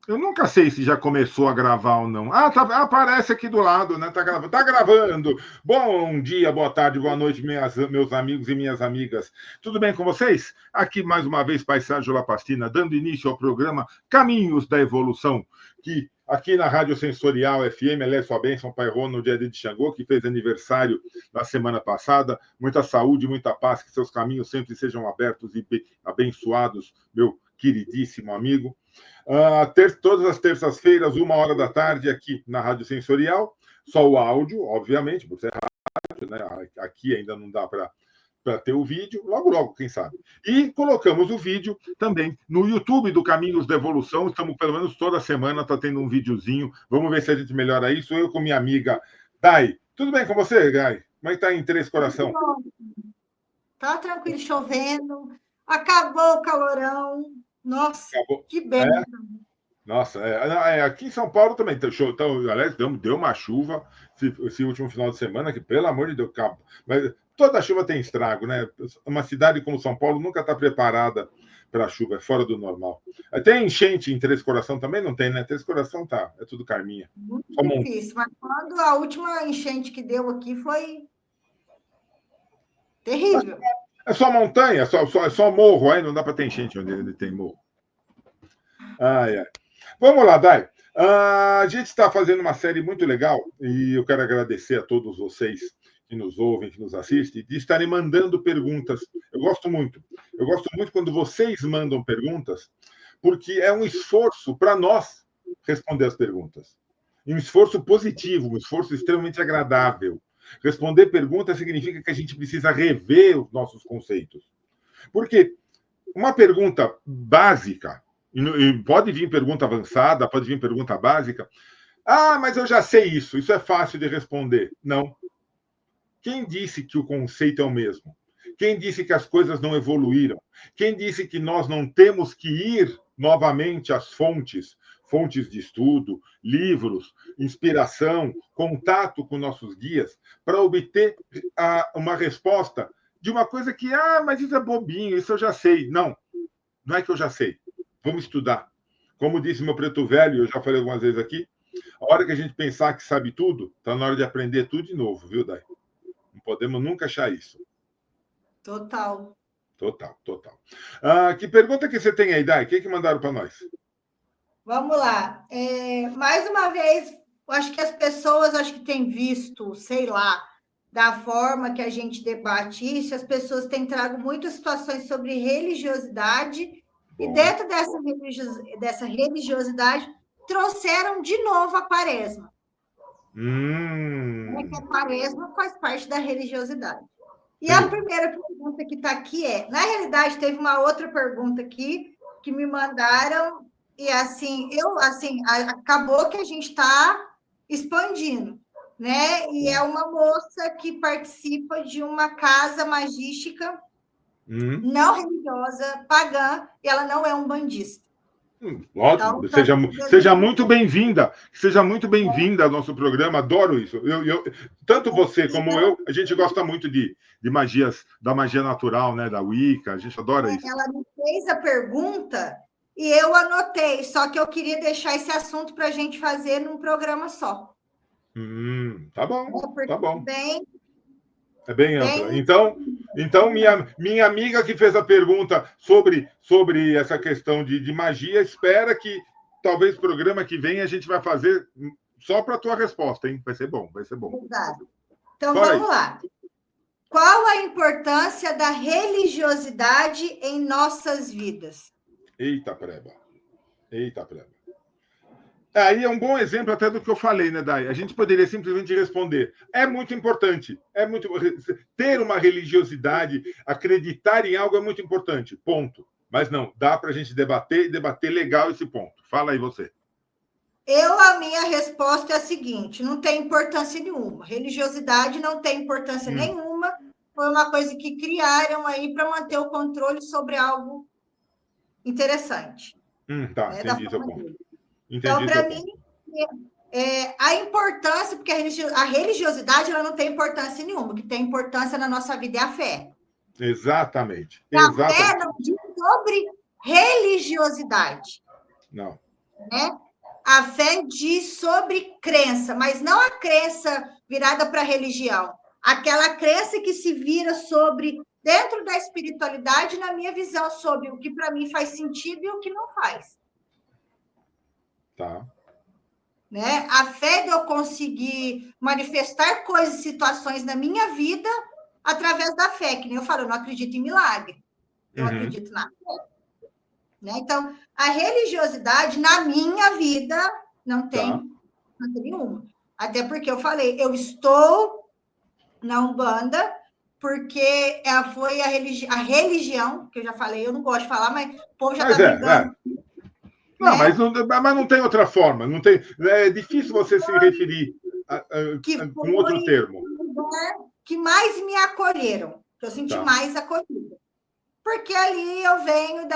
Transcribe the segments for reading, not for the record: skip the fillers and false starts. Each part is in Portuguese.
Eu nunca sei se já começou a gravar ou não. Ah, tá, aparece aqui do lado, né? Tá gravando. Tá gravando. Bom dia, boa tarde, boa noite, meus amigos e minhas amigas. Tudo bem com vocês? Aqui mais uma vez, Pai Sérgio Lapastina, dando início ao programa Caminhos da Evolução, que aqui na Rádio Sensorial FM, ela é sua bênção, Pai Ronald de Xangô, que fez aniversário na semana passada. Muita saúde, muita paz, que seus caminhos sempre sejam abertos e abençoados, meu queridíssimo amigo. Todas as terças-feiras, 1 hora da tarde, aqui na Rádio Sensorial. Só o áudio, obviamente, por ser rádio, né? Aqui ainda não dá para ter o vídeo, logo, logo, quem sabe. E colocamos o vídeo também no YouTube do Caminhos da Evolução. Estamos, pelo menos, toda semana, está tendo um videozinho. Vamos ver se a gente melhora isso. Eu com minha amiga Dai. Tudo bem com você, Dai? Como é que está em Três Coração? Tá tranquilo, chovendo. Acabou o calorão. Nossa, Acabou. que bem. Nossa, aqui em São Paulo também. Então, aliás, deu uma chuva esse último final de semana, que, pelo amor de Deus, mas toda chuva tem estrago, né? Uma cidade como São Paulo nunca está preparada para a chuva, é fora do normal. Tem enchente em Três Coração também? Não tem, né? Três Coração tá, é tudo Carminha. Muito difícil, mas quando a última enchente que deu aqui foi terrível. É só montanha, é só morro, aí não dá para ter enchente onde tem morro. Vamos lá, Dai. A gente está fazendo uma série muito legal e eu quero agradecer a todos vocês que nos ouvem, que nos assistem, de estarem mandando perguntas. Eu gosto muito quando vocês mandam perguntas, porque é um esforço para nós responder as perguntas. E um esforço positivo, um esforço extremamente agradável. Responder perguntas significa que a gente precisa rever os nossos conceitos. Porque uma pergunta básica, e pode vir pergunta avançada, pode vir pergunta básica. Ah, mas eu já sei isso é fácil de responder. Não. Quem disse que o conceito é o mesmo? Quem disse que as coisas não evoluíram? Quem disse que nós não temos que ir novamente às fontes de estudo, livros, inspiração, contato com nossos guias, para obter uma resposta de uma coisa que, mas isso é bobinho, isso eu já sei. Não, não é que eu já sei. Vamos estudar. Como disse meu preto velho, eu já falei algumas vezes aqui, a hora que a gente pensar que sabe tudo, está na hora de aprender tudo de novo, viu, Dai? Não podemos nunca achar isso. Total. Que pergunta que você tem aí, Dai? O que mandaram para nós? Vamos lá. Mais uma vez, acho que as pessoas têm visto, sei lá, da forma que a gente debate isso, as pessoas têm trago muitas situações sobre religiosidade. Bom. E dentro dessa religiosidade, trouxeram de novo a quaresma. Que a quaresma faz parte da religiosidade. E a primeira pergunta que está aqui na realidade, teve uma outra pergunta aqui que me mandaram, e acabou que a gente está expandindo, né? E é uma moça que participa de uma casa magística não religiosa, pagã, e ela não é umbandista. Ótimo, então, seja muito bem-vinda. Seja muito bem-vinda ao nosso programa. Adoro isso. Tanto você como eu, a gente gosta muito de magias, da magia natural, né? Da Wicca, a gente adora isso. Ela me fez a pergunta e eu anotei, só que eu queria deixar esse assunto para a gente fazer num programa só. Tá bom, tá bom. É bem ampla. Então minha amiga que fez a pergunta sobre essa questão de magia, espera que talvez o programa que vem a gente vai fazer só para a tua resposta, hein? Vai ser bom. Exato. Então, vamos lá. Qual a importância da religiosidade em nossas vidas? Eita, preba. Aí é um bom exemplo até do que eu falei, né, Dai? A gente poderia simplesmente responder. É muito importante. Ter uma religiosidade, acreditar em algo é muito importante. Ponto. Mas não, dá para a gente debater legal esse ponto. Fala aí você. A minha resposta é a seguinte: não tem importância nenhuma. Religiosidade não tem importância nenhuma. Foi uma coisa que criaram aí para manter o controle sobre algo interessante. Tá, entendi seu ponto. Então, para mim, a importância, porque a religiosidade ela não tem importância nenhuma. O que tem importância na nossa vida é a fé. Exatamente. A fé não diz sobre religiosidade. Não. né? A fé diz sobre crença, mas não a crença virada para a religião. Aquela crença que se vira sobre, dentro da espiritualidade, na minha visão, sobre o que para mim faz sentido e o que não faz. Tá. Né? A fé de eu conseguir manifestar coisas, situações na minha vida através da fé, que nem eu falo, eu não acredito em milagre, eu acredito na fé. Né? Então, a religiosidade, na minha vida, não tem nenhuma. Até porque eu falei, eu estou na Umbanda, porque foi a religião, que eu já falei, eu não gosto de falar, mas o povo já está brigando. Não, né? mas não tem outra forma. Não tem, é difícil você se referir com outro termo. Que mais me acolheram, que eu senti mais acolhida. Porque ali eu venho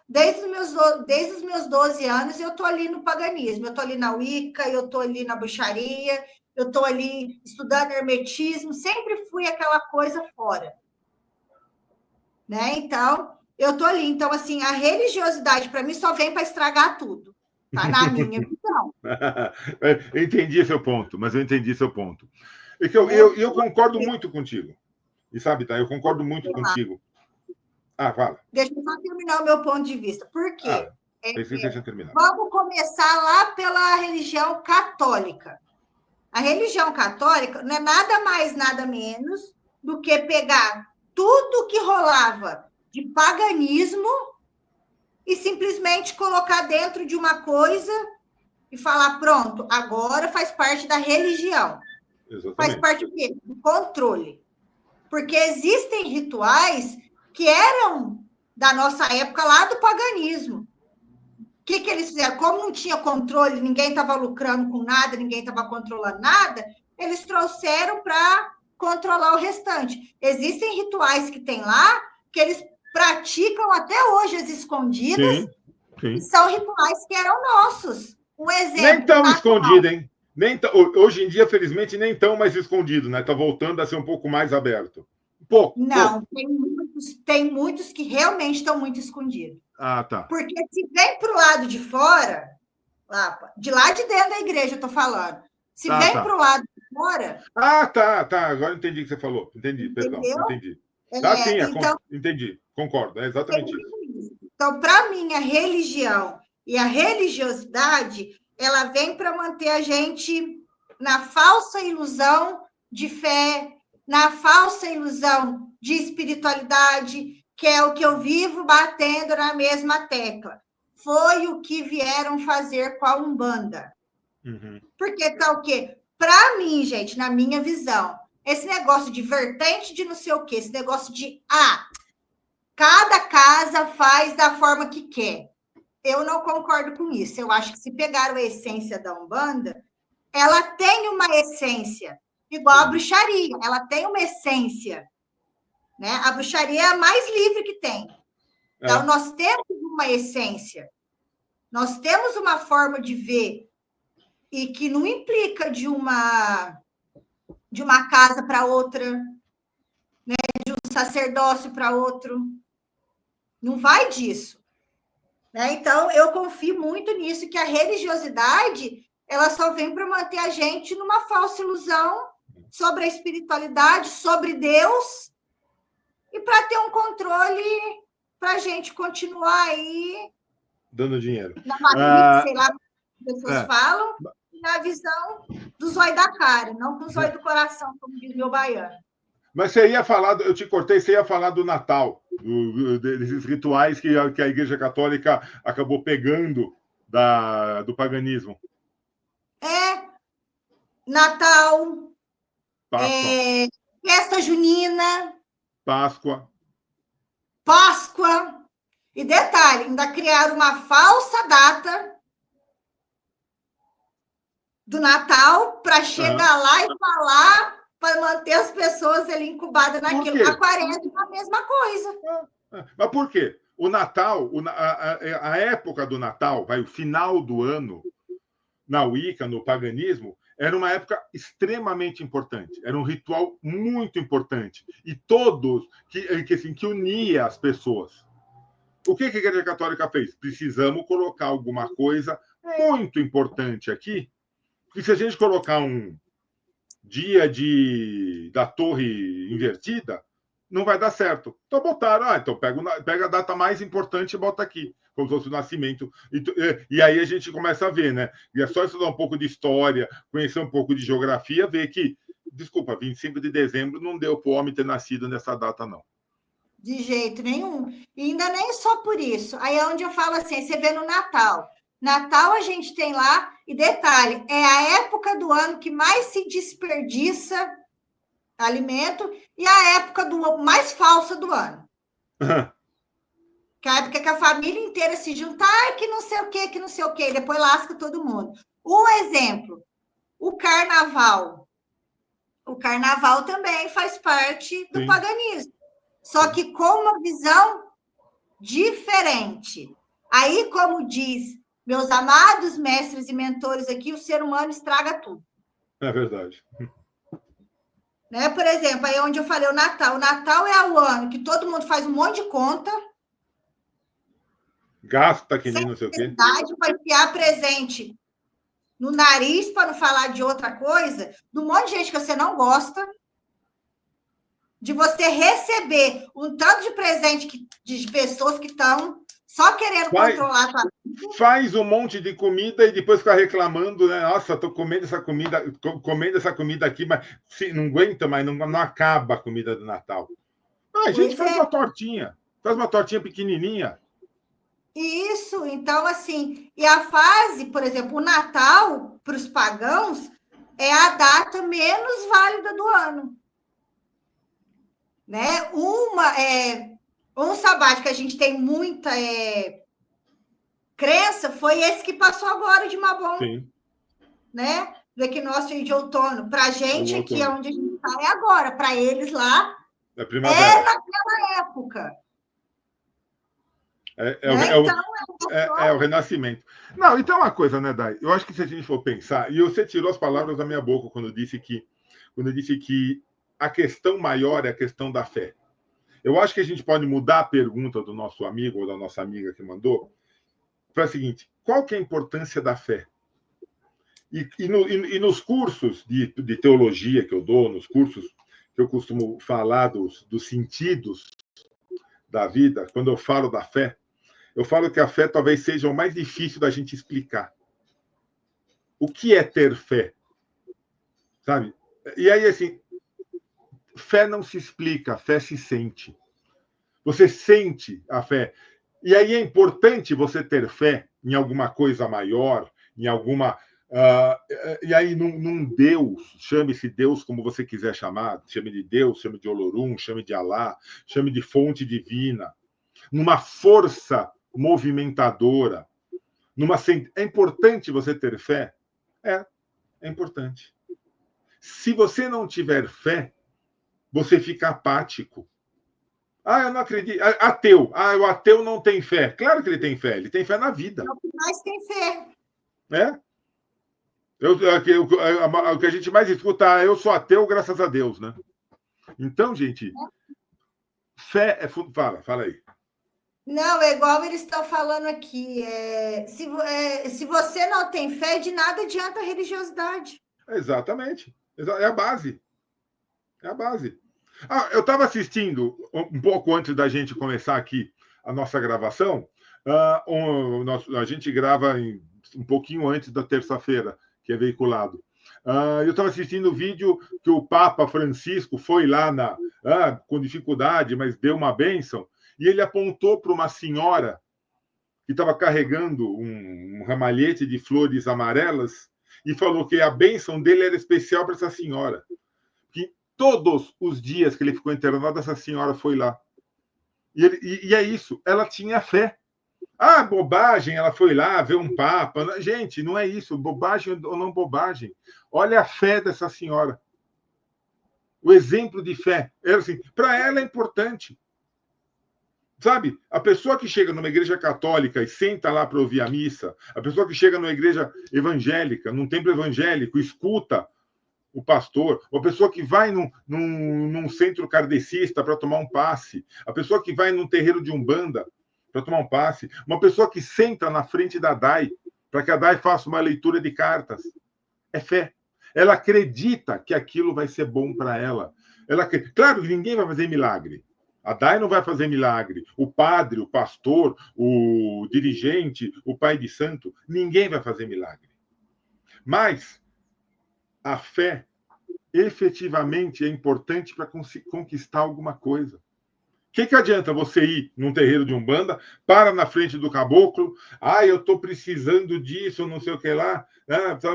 desde os meus 12 anos, eu estou ali no paganismo, eu estou ali na Wicca, eu estou ali na bruxaria, eu estou ali estudando hermetismo, sempre fui aquela coisa fora. Né? Então, eu estou ali. Então, assim, a religiosidade, para mim, só vem para estragar tudo. Tá? Na minha visão. Eu entendi seu ponto, mas eu entendi seu ponto. É que eu concordo muito contigo. E sabe, tá? Eu concordo muito contigo. Fala. Deixa eu só terminar o meu ponto de vista. Por quê? Deixa eu terminar. Vamos começar lá pela religião católica. A religião católica não é nada mais, nada menos do que pegar tudo que rolava de paganismo e simplesmente colocar dentro de uma coisa e falar, pronto, agora faz parte da religião. Exatamente. Faz parte do quê? Do controle. Porque existem rituais que eram da nossa época lá do paganismo. O que eles fizeram? Como não tinha controle, ninguém estava lucrando com nada, ninguém estava controlando nada, eles trouxeram para controlar o restante. Existem rituais que tem lá que eles praticam até hoje as escondidas, e são rituais que eram nossos. Um exemplo. Nem tão escondido, hein? Hoje em dia, felizmente, nem tão mais escondido, né? Está voltando a ser um pouco mais aberto. Não, tem muitos que realmente estão muito escondidos. Tá. Porque se vem para o lado de fora, de lá de dentro da igreja, eu estou falando. Se vem para o lado de fora. Tá. Agora entendi o que você falou. Entendi, perdão. Entendi. Sim, então, entendi. Concordo. É exatamente isso. Então, para mim, a religião e a religiosidade, ela vem para manter a gente na falsa ilusão de fé, na falsa ilusão de espiritualidade, que é o que eu vivo batendo na mesma tecla. Foi o que vieram fazer com a Umbanda. Porque tá o quê? Para mim, gente, na minha visão, esse negócio de vertente de não sei o quê, esse negócio de cada casa faz da forma que quer. Eu não concordo com isso. Eu acho que se pegaram a essência da Umbanda, ela tem uma essência, igual a bruxaria, ela tem uma essência. Né? A bruxaria é a mais livre que tem. Então, nós temos uma essência, nós temos uma forma de ver, e que não implica de uma casa para outra, né? De um sacerdócio para outro. Não vai disso. Né? Então, eu confio muito nisso, que a religiosidade ela só vem para manter a gente numa falsa ilusão sobre a espiritualidade, sobre Deus, e para ter um controle para a gente continuar aí dando dinheiro. Na matriz, sei lá, as pessoas falam, e na visão do zóio da cara, não do zóio do coração, como diz meu baiano. Mas você ia falar, eu te cortei, você ia falar do Natal, desses rituais que a Igreja Católica acabou pegando do paganismo. Natal, festa junina, Páscoa. E detalhe, ainda criaram uma falsa data do Natal para chegar lá e falar, para manter as pessoas ali incubadas naquilo. A quaresma é a mesma coisa. Mas por quê? O Natal, a época do Natal, o final do ano, na Wicca, no paganismo, era uma época extremamente importante. Era um ritual muito importante. E todos que unia as pessoas. O que a Igreja Católica fez? Precisamos colocar alguma coisa muito importante aqui, porque se a gente colocar um dia da torre invertida, não vai dar certo. Então botaram, então pega a data mais importante e bota aqui, como se fosse o nascimento. E aí a gente começa a ver, né? E é só estudar um pouco de história, conhecer um pouco de geografia, ver que, desculpa, 25 de dezembro não deu para o homem ter nascido nessa data, não. De jeito nenhum. E ainda nem só por isso. Aí é onde eu falo assim, você vê no Natal. Natal a gente tem lá, e detalhe, é a época do ano que mais se desperdiça alimento e a época mais falsa do ano. Que é a época que a família inteira se juntar, que não sei o quê, que não sei o quê, e depois lasca todo mundo. Um exemplo, o carnaval. O carnaval também faz parte do paganismo. Só que com uma visão diferente. Aí, como diz meus amados mestres e mentores aqui, o ser humano estraga tudo. É verdade. Né? Por exemplo, aí onde eu falei o Natal. O Natal é o ano que todo mundo faz um monte de conta. Gasta que nem não sei o quê. Para enfiar presente no nariz, para não falar de outra coisa, de um monte de gente que você não gosta, de você receber um tanto de presente de pessoas que estão só querendo controlar a tua vida. Faz um monte de comida e depois fica reclamando, né? Nossa, estou comendo essa comida aqui, mas não aguenta, mas não acaba a comida do Natal. A gente faz uma tortinha pequenininha. Isso, então, assim, e a fase, por exemplo, o Natal, para os pagãos, é a data menos válida do ano. Né? Um sabático que a gente tem muita crença foi esse que passou agora de Mabon. Sim. Né? Do equinócio de outono. Para a gente aqui, onde a gente está, é agora. Para eles lá, é primavera. naquela época. É o renascimento. Não, então uma coisa, né, Dai? Eu acho que se a gente for pensar, e você tirou as palavras da minha boca quando eu disse que a questão maior é a questão da fé. Eu acho que a gente pode mudar a pergunta do nosso amigo ou da nossa amiga que mandou para a seguinte: qual que é a importância da fé? E nos cursos de teologia que eu dou, nos cursos que eu costumo falar dos sentidos da vida, quando eu falo da fé, eu falo que a fé talvez seja o mais difícil da gente explicar. O que é ter fé? Sabe? E aí, assim, fé não se explica, fé se sente. Você sente a fé. E aí é importante você ter fé em alguma coisa maior, em alguma... e aí, num Deus, chame-se Deus como você quiser chamar, chame de Deus, chame de Olorum, chame de Alá, chame de fonte divina, numa força movimentadora, é importante você ter fé? É importante. Se você não tiver fé, você fica apático. Eu não acredito. Ateu. O ateu não tem fé. Claro que ele tem fé. Ele tem fé na vida. É o que mais tem fé. O que a gente mais escuta, eu sou ateu, graças a Deus, né? Então, gente, fé é... Fala aí. Não, é igual eles estão falando aqui. Se você não tem fé, de nada adianta a religiosidade. Exatamente. É a base. É a base. Eu estava assistindo, um pouco antes da gente começar aqui a nossa gravação, a gente grava um pouquinho antes da terça-feira, que é veiculado. Eu estava assistindo o vídeo que o Papa Francisco foi lá com dificuldade, mas deu uma bênção, e ele apontou para uma senhora que estava carregando um ramalhete de flores amarelas e falou que a bênção dele era especial para essa senhora. Que todos os dias que ele ficou internado, essa senhora foi lá. E é isso, ela tinha fé. Bobagem, ela foi lá ver um papa. Gente, não é isso, bobagem ou não bobagem. Olha a fé dessa senhora. O exemplo de fé. Assim, para ela é importante. Sabe, a pessoa que chega numa igreja católica e senta lá para ouvir a missa, a pessoa que chega numa igreja evangélica, num templo evangélico, escuta o pastor, a pessoa que vai num centro kardecista para tomar um passe, a pessoa que vai num terreiro de Umbanda para tomar um passe, uma pessoa que senta na frente da DAI para que a Dai faça uma leitura de cartas. É fé. Ela acredita que aquilo vai ser bom para ela. Claro que ninguém vai fazer milagre. A Dai não vai fazer milagre. O padre, o pastor, o dirigente, o pai de santo, ninguém vai fazer milagre. Mas a fé efetivamente é importante para conquistar alguma coisa. O que adianta você ir num terreiro de Umbanda, para na frente do caboclo, eu estou precisando disso, não sei o que lá,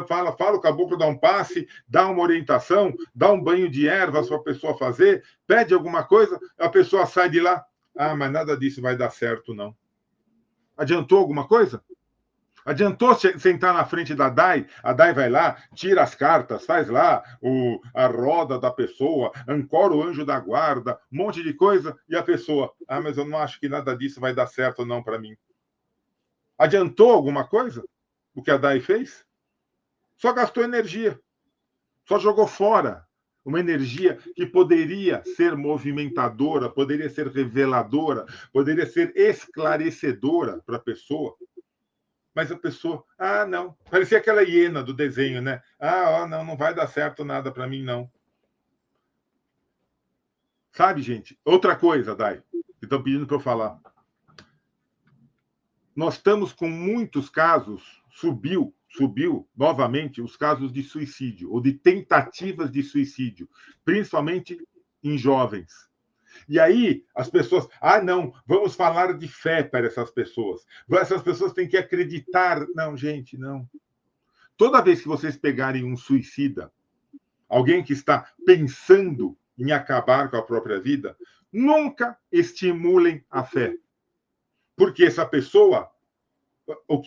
fala, o caboclo dá um passe, dá uma orientação, dá um banho de ervas para a pessoa fazer, pede alguma coisa, a pessoa sai de lá, mas nada disso vai dar certo, não. Adiantou alguma coisa? Adiantou sentar na frente da Dai? A Dai vai lá, tira as cartas, faz lá a roda da pessoa, ancora o anjo da guarda, um monte de coisa, e a pessoa, mas eu não acho que nada disso vai dar certo não para mim. Adiantou alguma coisa o que a Dai fez? Só gastou energia, só jogou fora uma energia que poderia ser movimentadora, poderia ser reveladora, poderia ser esclarecedora para a pessoa. Mas a pessoa, não. Parecia aquela hiena do desenho, né? Não vai dar certo nada para mim, não. Sabe, gente? Outra coisa, Dai, que estão pedindo para eu falar. Nós estamos com muitos casos, subiu novamente os casos de suicídio, ou de tentativas de suicídio, principalmente em jovens. E aí as pessoas, não, vamos falar de fé para essas pessoas. Essas pessoas têm que acreditar. Não, gente, não. Toda vez que vocês pegarem um suicida, alguém que está pensando em acabar com a própria vida, nunca estimulem a fé. Porque essa pessoa,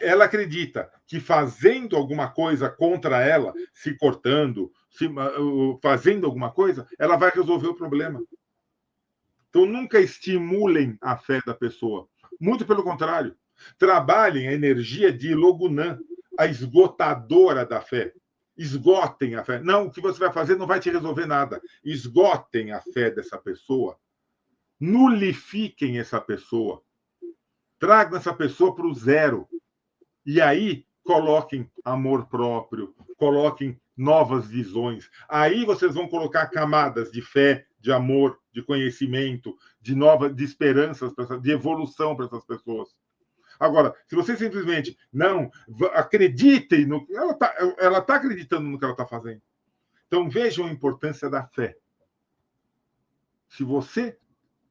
ela acredita que fazendo alguma coisa contra ela, se cortando, fazendo alguma coisa, ela vai resolver o problema. Então, nunca estimulem a fé da pessoa. Muito pelo contrário. Trabalhem a energia de Logunã, a esgotadora da fé. Esgotem a fé. Não, o que você vai fazer não vai te resolver nada. Esgotem a fé dessa pessoa. Nulifiquem essa pessoa. Tragam essa pessoa para o zero. E aí, coloquem amor próprio. Coloquem novas visões. Aí vocês vão colocar camadas de fé, de amor, de conhecimento, de esperanças, de evolução para essas pessoas. Agora, se você simplesmente não acreditem no que ela está acreditando no que ela está fazendo. Então vejam a importância da fé. Se você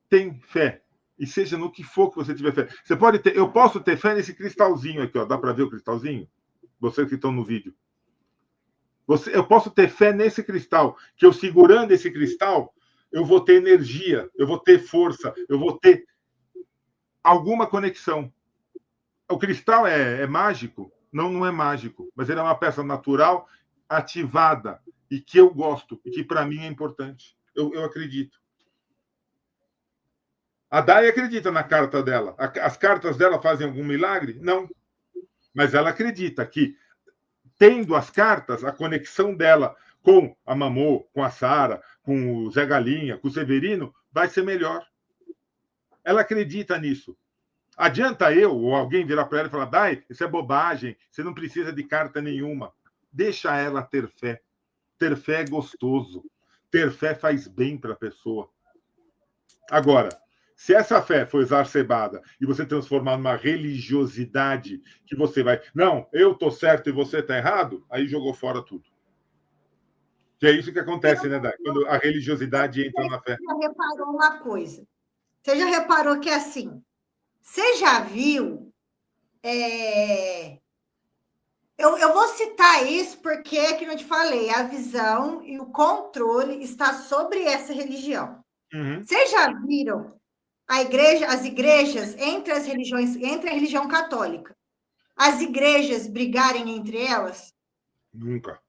tem fé, e seja no que for que você tiver fé, você pode ter, eu posso ter fé nesse cristalzinho aqui, ó, dá para ver o cristalzinho? Vocês que estão no vídeo. Eu posso ter fé nesse cristal, que eu segurando esse cristal, eu vou ter energia, eu vou ter força, eu vou ter alguma conexão. O cristal é mágico? Não, não é mágico, mas ele é uma peça natural, ativada, e que eu gosto, e que para mim é importante. Eu acredito. A Dai acredita na carta dela. As cartas dela fazem algum milagre? Não. Mas ela acredita que, tendo as cartas, a conexão dela com a Mamô, com a Sara, com o Zé Galinha, com o Severino, vai ser melhor. Ela acredita nisso. Adianta eu ou alguém virar para ela e falar, Dai, isso é bobagem, você não precisa de carta nenhuma. Deixa ela ter fé. Ter fé é gostoso. Ter fé faz bem para a pessoa. Agora, se essa fé for exacerbada e você transformar numa religiosidade que você vai... Não, eu estou certo e você está errado, aí jogou fora tudo. Que é isso que acontece, né, Dai? Quando a religiosidade entra na fé. Você já reparou uma coisa? Você já reparou que é assim? Você já viu... Eu vou citar isso porque, como eu te falei, a visão e o controle está sobre essa religião. Uhum. Vocês já viram as igrejas entre as religiões, entre a religião católica, as igrejas brigarem entre elas? Nunca.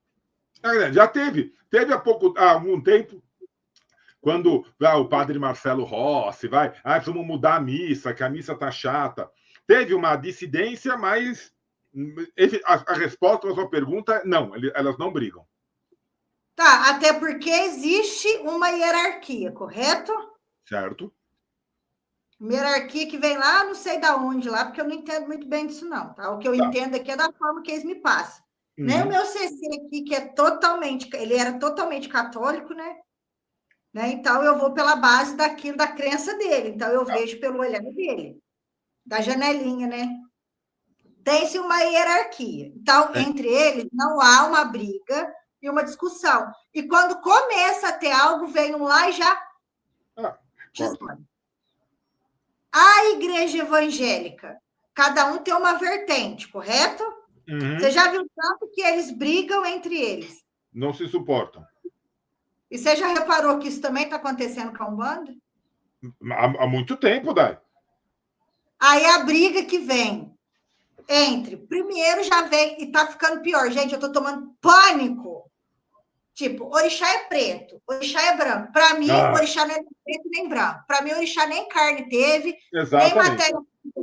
Já teve. Teve há algum tempo, quando o padre Marcelo Rossi precisamos mudar a missa, que a missa está chata. Teve uma dissidência, mas a resposta à sua pergunta é não, elas não brigam. Tá, até porque existe uma hierarquia, correto? Certo. Uma hierarquia que vem lá, não sei de onde lá, porque eu não entendo muito bem disso, não. Tá? O que eu entendo aqui é da forma que eles me passam. Nem o meu CC aqui, que é totalmente... Ele era totalmente católico, né? Então, eu vou pela base daquilo, da crença dele. Então, eu vejo pelo olhar dele, da janelinha, né? Tem-se uma hierarquia. Então, entre eles, não há uma briga e uma discussão. E quando começa a ter algo, vem um lá e já... A igreja evangélica, cada um tem uma vertente, correto? Você já viu tanto que eles brigam entre eles? Não se suportam. E você já reparou que isso também está acontecendo com a Umbanda? Há muito tempo, Dai. Aí a briga que vem entre... Primeiro já vem, e está ficando pior. Gente, eu estou tomando pânico. Tipo, orixá é preto, orixá é branco. Para mim, orixá não é nem preto nem branco. Para mim, orixá nem carne teve, nem matéria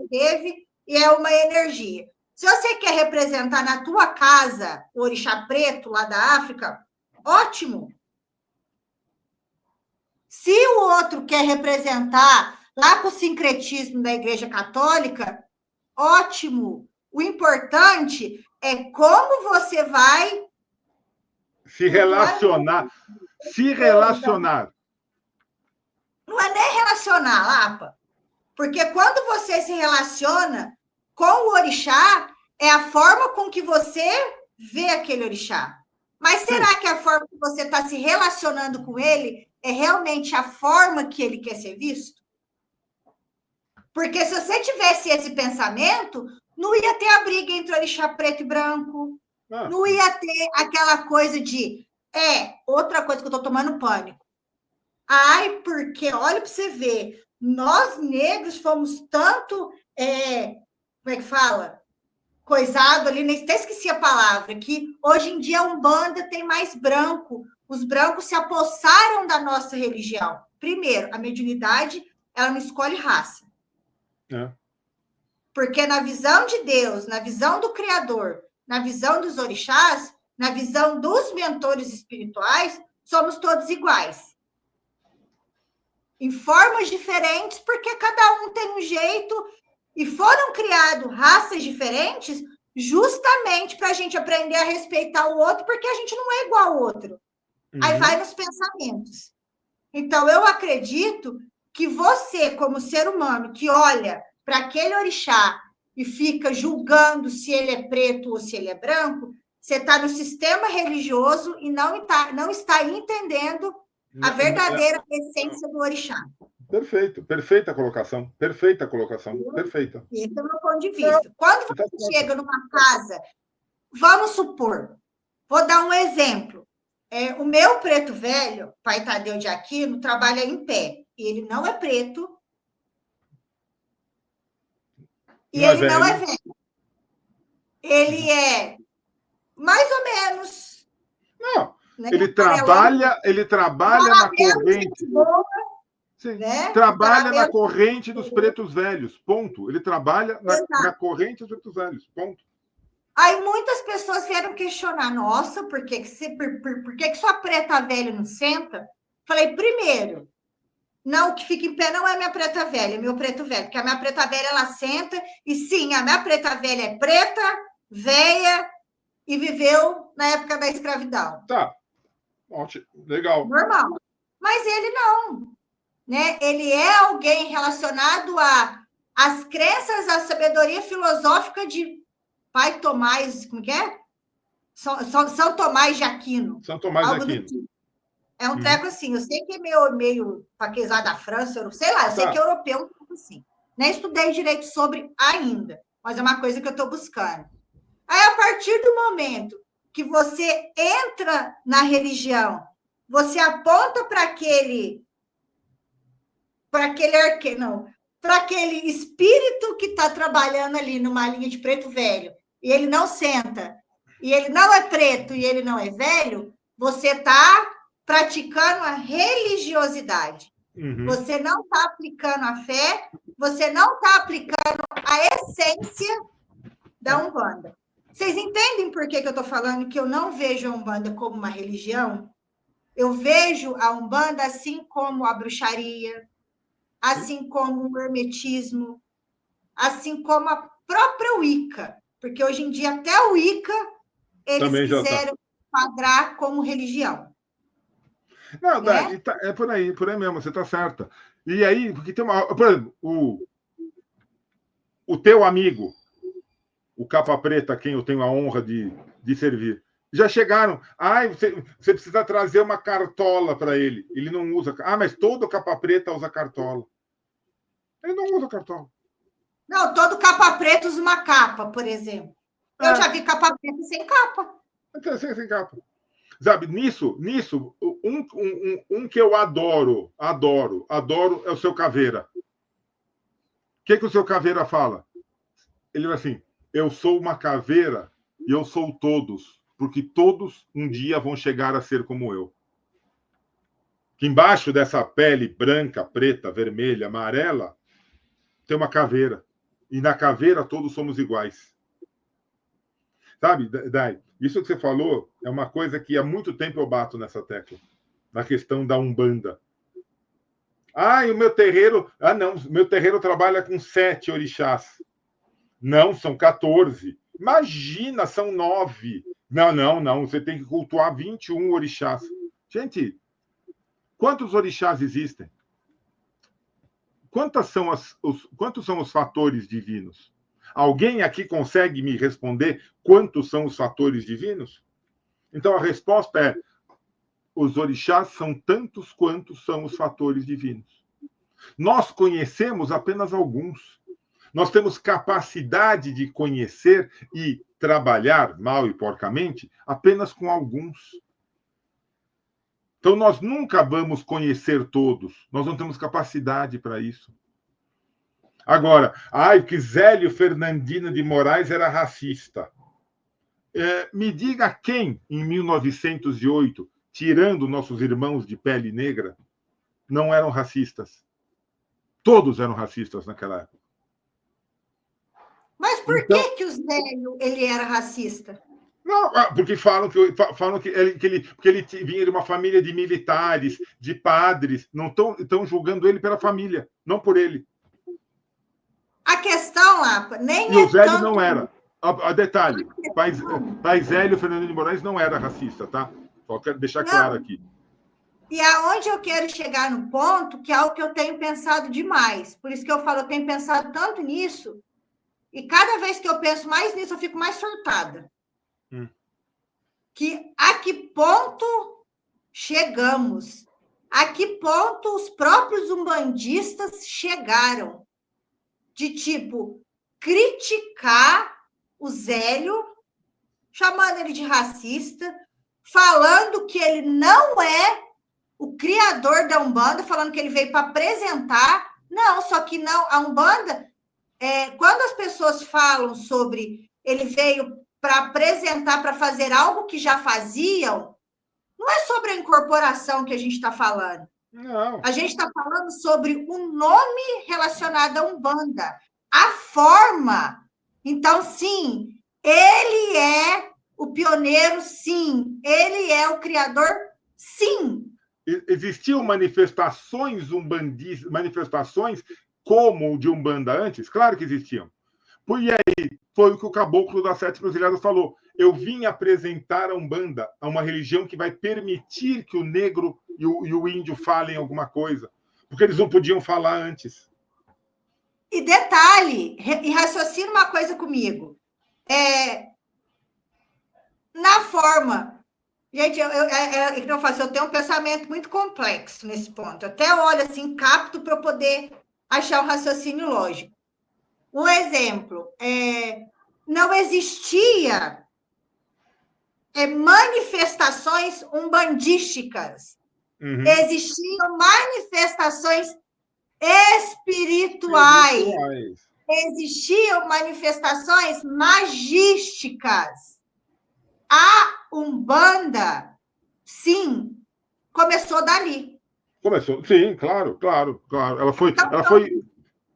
teve, e é uma energia. Se você quer representar na tua casa o orixá preto lá da África, ótimo. Se o outro quer representar lá com o sincretismo da Igreja Católica, ótimo. O importante é como você vai se relacionar. Se relacionar. Não é nem relacionar, Lapa. Porque quando você se relaciona com o orixá, é a forma com que você vê aquele orixá. Mas será que a forma que você está se relacionando com ele é realmente a forma que ele quer ser visto? Porque se você tivesse esse pensamento, não ia ter a briga entre orixá preto e branco, não ia ter aquela coisa de... outra coisa que eu estou tomando pânico. Ai, porque, olha para você ver, nós negros fomos tanto... como é que fala? Coisado ali, até esqueci a palavra, que hoje em dia a Umbanda tem mais branco. Os brancos se apossaram da nossa religião. Primeiro, a mediunidade, ela não escolhe raça. Porque na visão de Deus, na visão do Criador, na visão dos orixás, na visão dos mentores espirituais, somos todos iguais. Em formas diferentes, porque cada um tem um jeito... E foram criadas raças diferentes justamente para a gente aprender a respeitar o outro, porque a gente não é igual ao outro. Aí vai nos pensamentos. Então, eu acredito que você, como ser humano, que olha para aquele orixá e fica julgando se ele é preto ou se ele é branco, você está no sistema religioso e não está entendendo a verdadeira essência do orixá. Perfeito, perfeita colocação, perfeita. Esse é o meu ponto de vista. Quando você chega numa casa, vamos supor, vou dar um exemplo. O meu preto velho, pai Tadeu de Aquino, trabalha em pé. E ele não é preto. E ele não é velho. Ele é mais ou menos. Não, né? Ele trabalha na corrente. Sim. Né? Trabalha na corrente dos pretos velhos, ponto. Ele trabalha na corrente dos pretos velhos, ponto. Aí muitas pessoas vieram questionar, nossa, por que sua preta velha não senta? Falei, primeiro, não, o que fica em pé não é minha preta velha, é meu preto velho, porque a minha preta velha, ela senta, e sim, a minha preta velha é preta, velha, e viveu na época da escravidão. Tá, ótimo, legal. Normal. Mas ele não. Né? Ele é alguém relacionado às crenças, à sabedoria filosófica de Pai Tomás, como que é? São Tomás de Aquino. São Tomás de Aquino. Tipo. É um treco assim, eu sei que é meio paquezado da França, eu sei lá, eu sei que é europeu, um treco assim. Nem estudei direito sobre ainda, mas é uma coisa que eu estou buscando. Aí, a partir do momento que você entra na religião, você aponta para aquele espírito que está trabalhando ali numa linha de preto velho, e ele não senta, e ele não é preto, e ele não é velho, você está praticando a religiosidade. Você não está aplicando a fé, você não está aplicando a essência da Umbanda. Vocês entendem por que eu estou falando que eu não vejo a Umbanda como uma religião? Eu vejo a Umbanda assim como a bruxaria, assim como o hermetismo, assim como a própria Wicca, porque hoje em dia até o Wicca eles Também já está. quiseram enquadrar como religião. Não, Né? é por aí mesmo, você está certa. E aí, porque tem uma. Por exemplo, o teu amigo, o capa preta, a quem eu tenho a honra de servir, já chegaram. Você precisa trazer uma cartola para ele. Ele não usa. Mas todo capa preta usa cartola. Ele não usa cartola. Não, todo capa preta usa uma capa, por exemplo. Eu já vi capa preta sem capa. Sem capa. Sabe, nisso, um que eu adoro é o seu Caveira. O que o seu Caveira fala? Ele vai assim: eu sou uma caveira e eu sou todos, porque todos um dia vão chegar a ser como eu. Que embaixo dessa pele branca, preta, vermelha, amarela, tem uma caveira. E na caveira todos somos iguais. Sabe, Dai? Isso que você falou é uma coisa que há muito tempo eu bato nessa tecla, na questão da Umbanda. E o meu terreiro... não, meu terreiro trabalha com 7 orixás. Não, são 14. Imagina, são 9. Não, você tem que cultuar 21 orixás. Gente, quantos orixás existem? Quantos são os fatores divinos? Alguém aqui consegue me responder quantos são os fatores divinos? Então a resposta é: os orixás são tantos quantos são os fatores divinos. Nós conhecemos apenas alguns. Nós temos capacidade de conhecer e trabalhar, mal e porcamente, apenas com alguns. Então nós nunca vamos conhecer todos. Nós não temos capacidade para isso. Agora, que Zélio Fernandino de Moraes era racista. Me diga quem, em 1908, tirando nossos irmãos de pele negra, não eram racistas. Todos eram racistas naquela época. Mas por que o Zélio ele era racista? Não, porque falam que ele vinha de uma família de militares, de padres. Não estão julgando ele pela família, não por ele. A questão, Lapa, nem e o Zélio não era. Detalhe, pai Zélio Fernando de Moraes não era racista, tá? Só quero deixar claro aqui. E aonde eu quero chegar no ponto, que é algo que eu tenho pensado demais. Por isso que eu falo, eu tenho pensado tanto nisso, e cada vez que eu penso mais nisso, eu fico mais surtada. Que a que ponto chegamos? A que ponto os próprios umbandistas chegaram? De, tipo, criticar o Zélio, chamando ele de racista, falando que ele não é o criador da Umbanda, falando que ele veio para apresentar. Não, só que não, a Umbanda, quando as pessoas falam sobre ele veio para apresentar, para fazer algo que já faziam, não é sobre a incorporação que a gente está falando. Não. A gente está falando sobre um nome relacionado à Umbanda, a forma. Então, sim, ele é o pioneiro, sim. Ele é o criador, sim. Existiam manifestações umbandistas, manifestações como o de Umbanda antes? Claro que existiam. E aí, foi o que o caboclo das 7 Cruzilhadas falou. Eu vim apresentar a Umbanda a uma religião que vai permitir que o negro e o índio falem alguma coisa, porque eles não podiam falar antes. E detalhe, e raciocina uma coisa comigo. Na forma... Gente, eu tenho um pensamento muito complexo nesse ponto. Eu até olho assim, capto para eu poder achar um raciocínio lógico. Um exemplo, não existia manifestações umbandísticas. Uhum. Existiam manifestações espirituais. Existiam manifestações magísticas. A Umbanda, sim, começou dali. Começou, sim, claro.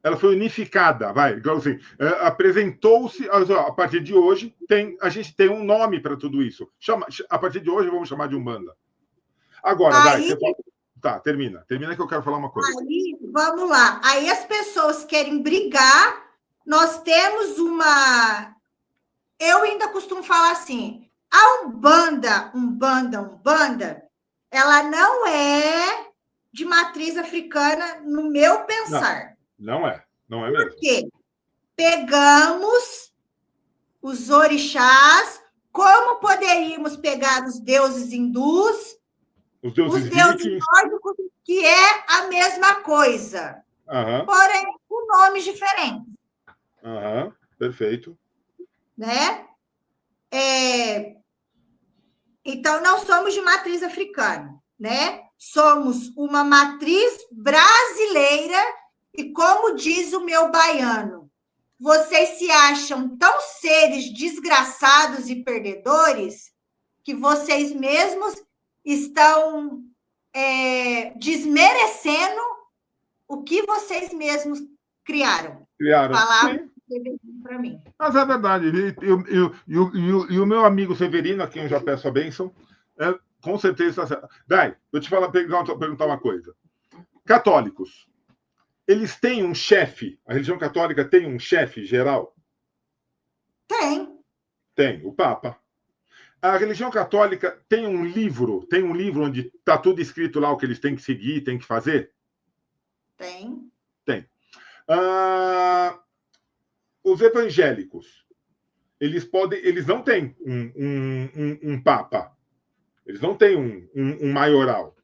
Ela foi unificada, vai. Então, assim, apresentou-se, a partir de hoje, a gente tem um nome para tudo isso. A partir de hoje, vamos chamar de Umbanda. Agora, Dai, você fala... Tá, termina que eu quero falar uma coisa. Aí, vamos lá. Aí as pessoas querem brigar. Nós temos uma... Eu ainda costumo falar assim, a Umbanda, ela não é de matriz africana, no meu pensar. Não é mesmo. Por quê? Pegamos os orixás, como poderíamos pegar os deuses hindus, os deuses nórdicos, que é a mesma coisa, porém com nomes diferentes. Perfeito. Né? Então, não somos de matriz africana, né? Somos uma matriz brasileira e, como diz o meu baiano, vocês se acham tão seres desgraçados e perdedores que vocês mesmos estão desmerecendo o que vocês mesmos criaram. Palavra para mim. Mas é verdade. E o meu amigo Severino, a quem eu já peço a bênção, com certeza está certo. Dai, vou te perguntar uma coisa. Católicos, eles têm um chefe? A religião católica tem um chefe geral? Tem, o Papa. A religião católica tem um livro onde está tudo escrito lá o que eles têm que seguir, têm que fazer? Tem. Os evangélicos, eles não têm um papa, eles não têm um maioral,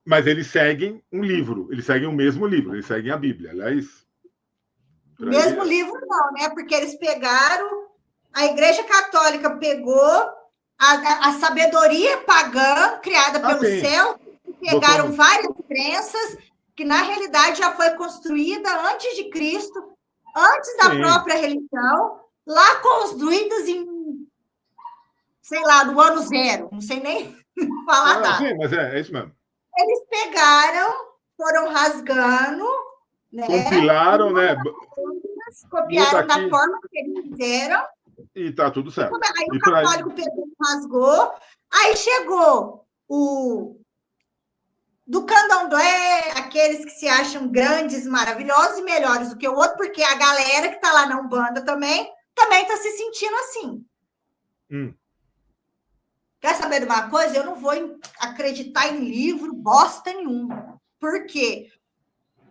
mas eles seguem um livro, eles seguem o mesmo livro, eles seguem a Bíblia, aliás. O mesmo livro não, né? Porque eles pegaram, a Igreja Católica pegou a sabedoria pagã criada pelo céu, pegaram várias crenças que, na realidade, já foi construída antes de Cristo, antes da própria religião, lá construídas em, sei lá, no ano zero, não sei nem falar nada. Sim, mas é isso mesmo. Eles pegaram, foram rasgando, né? Compilaram, né? Copiaram da forma que eles fizeram. E está tudo certo. Aí o católico pegou, rasgou, aí chegou do candomblé, aqueles que se acham grandes, maravilhosos e melhores do que o outro, porque a galera que está lá na Umbanda também está se sentindo assim. Quer saber de uma coisa? Eu não vou acreditar em livro bosta nenhuma. Por quê?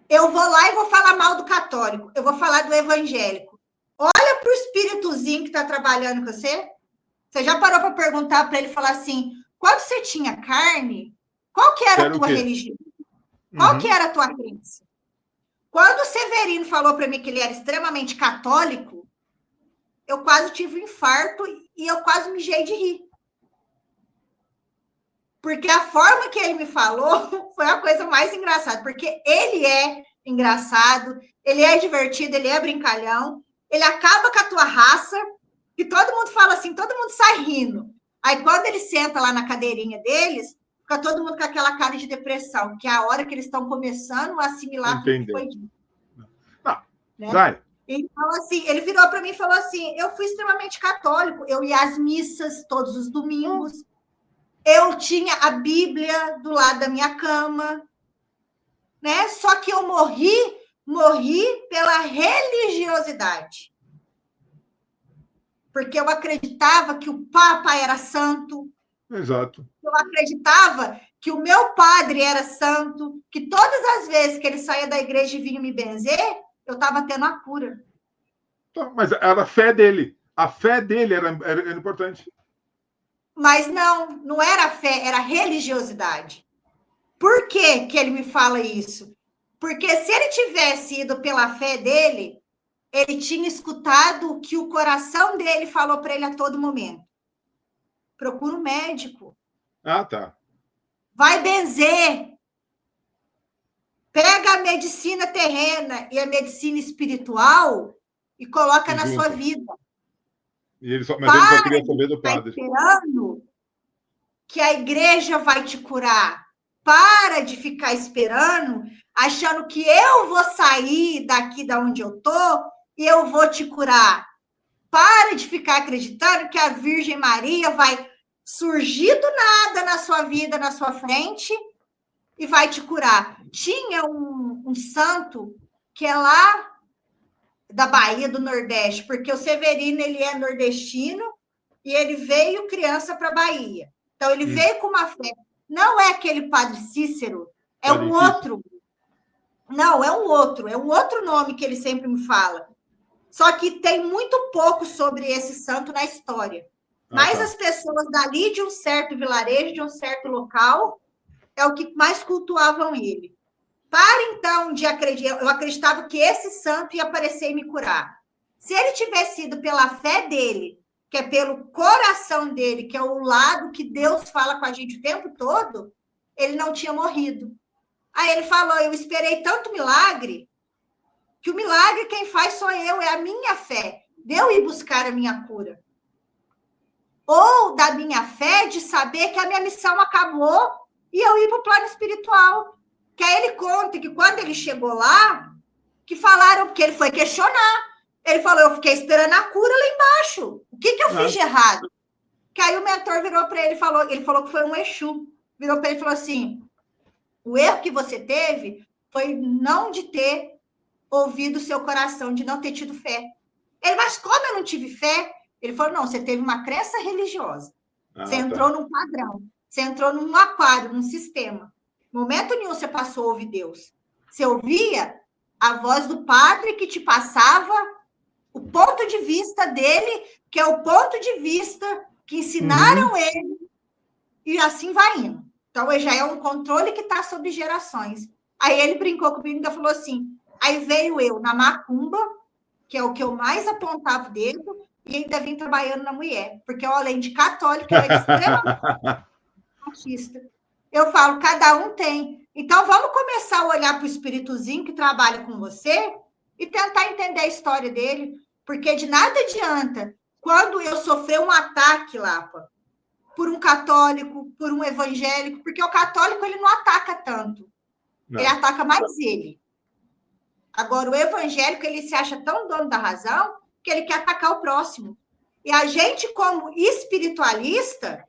Eu vou lá e vou falar mal do católico, eu vou falar do evangélico. Olha para o espíritozinho que está trabalhando com você. Você já parou para perguntar para ele, falar assim, quando você tinha carne, qual que era a tua religião? Qual que era a tua crença? Quando o Severino falou para mim que ele era extremamente católico, eu quase tive um infarto e eu quase mijei de rir. Porque a forma que ele me falou foi a coisa mais engraçada, porque ele é engraçado, ele é divertido, ele é brincalhão, ele acaba com a tua raça, que todo mundo fala assim, todo mundo sai rindo. Aí, quando ele senta lá na cadeirinha deles, fica todo mundo com aquela cara de depressão, que é a hora que eles estão começando a assimilar tudo que foi dito. Né? Então, assim, ele virou para mim e falou assim, eu fui extremamente católico, eu ia às missas todos os domingos, eu tinha a Bíblia do lado da minha cama, né? Só que eu morri pela religiosidade. Porque eu acreditava que o Papa era santo. Exato. Eu acreditava que o meu padre era santo, que todas as vezes que ele saía da igreja e vinha me benzer, eu estava tendo a cura. Mas era a fé dele. A fé dele era importante. Mas não era fé, era religiosidade. Por que que ele me fala isso? Porque se ele tivesse ido pela fé dele, ele tinha escutado o que o coração dele falou para ele a todo momento. Procura um médico. Tá. Vai benzer. Pega a medicina terrena e a medicina espiritual e coloca na sua vida. Mas ele só queria saber do padre. Esperando que a igreja vai te curar. Para de ficar esperando, achando que eu vou sair daqui da onde eu tô e eu vou te curar. Para de ficar acreditando que a Virgem Maria vai surgir do nada na sua vida, na sua frente, e vai te curar. Tinha um santo que é lá da Bahia, do Nordeste, porque o Severino ele é nordestino e ele veio criança para a Bahia. Então, ele veio com uma fé. Não é aquele Padre Cícero, é um outro. Não, é um outro nome que ele sempre me fala. Só que tem muito pouco sobre esse santo na história. Mas as pessoas dali de um certo vilarejo, de um certo local, é o que mais cultuavam ele. Para então de acreditar, eu acreditava que esse santo ia aparecer e me curar. Se ele tivesse sido pela fé dele, que é pelo coração dele, que é o lado que Deus fala com a gente o tempo todo, ele não tinha morrido. Aí ele falou, eu esperei tanto milagre, que o milagre quem faz sou eu, é a minha fé, de eu ir buscar a minha cura. Ou da minha fé de saber que a minha missão acabou e eu ir para o plano espiritual. Que aí ele conta que quando ele chegou lá, que falaram, porque ele foi questionar, ele falou, eu fiquei esperando a cura lá embaixo. O que eu fiz de errado? Que aí o mentor virou para ele falou que foi um Exu. Virou para ele e falou assim, o erro que você teve foi não de ter ouvido o seu coração, de não ter tido fé. Ele, mas como eu não tive fé? Ele falou, não, você teve uma crença religiosa. Você entrou num padrão. Você entrou num aquário, num sistema. Momento nenhum você passou a ouvir Deus. Você ouvia a voz do padre que te passava o ponto de vista dele, que é o ponto de vista que ensinaram ele, e assim vai indo. Então, já é um controle que está sobre gerações. Aí ele brincou comigo e ainda falou assim, aí veio eu na macumba, que é o que eu mais apontava o dedo, e ainda vim trabalhando na mulher, porque eu, além de católica, eu era extremamente machista. Eu falo, cada um tem. Então, vamos começar a olhar para o espíritozinho que trabalha com você e tentar entender a história dele, porque de nada adianta quando eu sofrer um ataque, Lapa, por um católico, por um evangélico, porque o católico ele não ataca tanto, ele ataca mais ele. Agora, o evangélico, ele se acha tão dono da razão que ele quer atacar o próximo. E a gente, como espiritualista,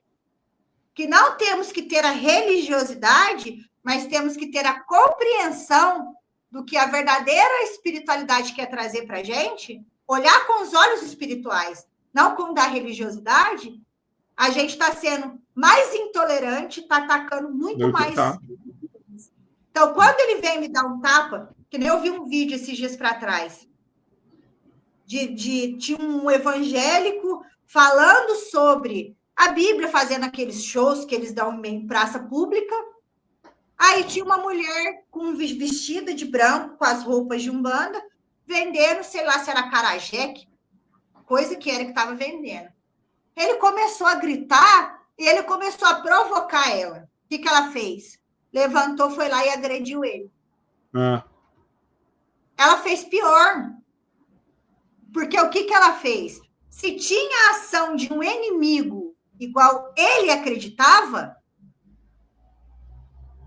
que não temos que ter a religiosidade, mas temos que ter a compreensão do que a verdadeira espiritualidade quer trazer para a gente, olhar com os olhos espirituais, não com o da religiosidade, a gente está sendo mais intolerante, está atacando muito mais. Então, quando ele vem me dar um tapa, que nem eu vi um vídeo esses dias para trás, de um evangélico falando sobre a Bíblia, fazendo aqueles shows que eles dão em praça pública. Aí tinha uma mulher com vestida de branco, com as roupas de umbanda, vendendo, sei lá se era acarajé, coisa que era que estava vendendo. Ele começou a gritar e ele começou a provocar ela. O que ela fez? Levantou, foi lá e agrediu ele. Ela fez pior. Porque o que ela fez? Se tinha a ação de um inimigo igual ele acreditava,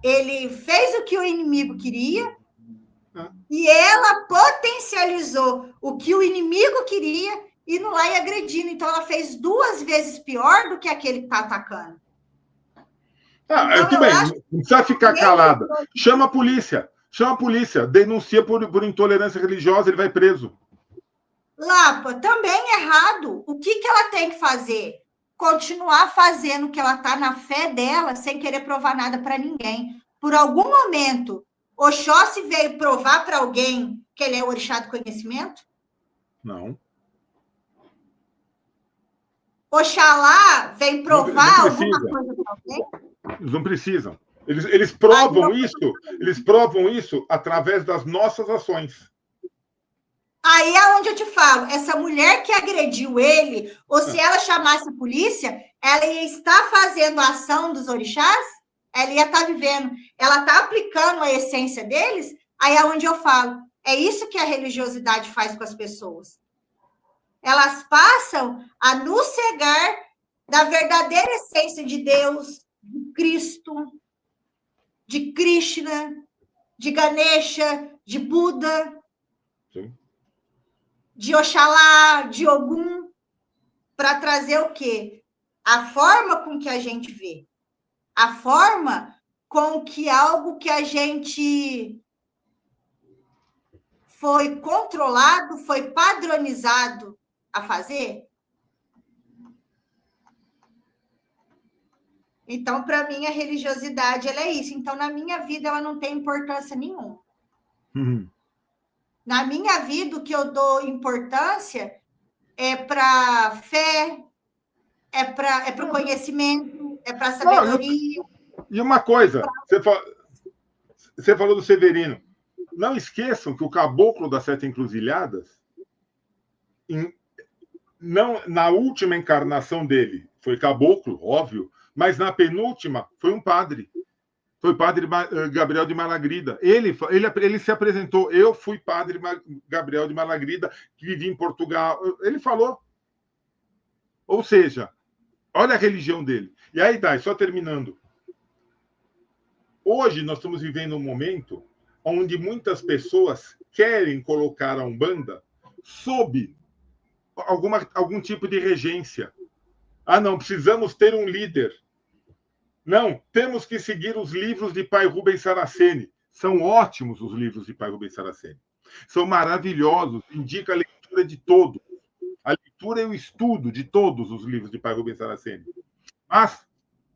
ele fez o que o inimigo queria e ela potencializou o que o inimigo queria indo lá e agredindo. Então, ela fez 2 vezes pior do que aquele que está atacando. Então, tudo bem, não precisa ficar calada. Chama a polícia, denuncia por intolerância religiosa, ele vai preso. Lapa, também errado. O que ela tem que fazer? Continuar fazendo o que ela está na fé dela, sem querer provar nada para ninguém. Por algum momento, Oxóssi veio provar para alguém que ele é o orixá do conhecimento? Não. Oxalá vem provar alguma coisa para alguém? Eles não precisam. Eles provam eles provam isso através das nossas ações. Aí é onde eu te falo, essa mulher que agrediu ele, ou se ela chamasse a polícia, ela ia estar fazendo a ação dos orixás, ela ia estar vivendo, ela está aplicando a essência deles, aí é onde eu falo, é isso que a religiosidade faz com as pessoas. Elas passam a nos cegar da verdadeira essência de Deus, de Cristo, de Krishna, de Ganesha, de Buda, de Oxalá, de Ogum, para trazer o quê? A forma com que a gente vê, a forma com que algo que a gente foi controlado, foi padronizado a fazer? Então, para mim, a religiosidade ela é isso. Então, na minha vida, ela não tem importância nenhuma. Na minha vida, o que eu dou importância é para fé, é para o conhecimento, é para a sabedoria. E uma coisa, você falou do Severino. Não esqueçam que o caboclo das Sete Encruzilhadas, na última encarnação dele, foi caboclo, óbvio, mas na penúltima foi um padre. Foi o padre Gabriel de Malagrida. Ele se apresentou. Eu fui padre Gabriel de Malagrida, que vivi em Portugal. Ele falou. Ou seja, olha a religião dele. E aí, Dai, só terminando. Hoje nós estamos vivendo um momento onde muitas pessoas querem colocar a Umbanda sob algum tipo de regência. Ah, não, precisamos ter um líder. Não, temos que seguir os livros de Pai Rubens Saraceni. São ótimos os livros de Pai Rubens Saraceni. São maravilhosos, indica a leitura de todos. A leitura e o estudo de todos os livros de Pai Rubens Saraceni. Mas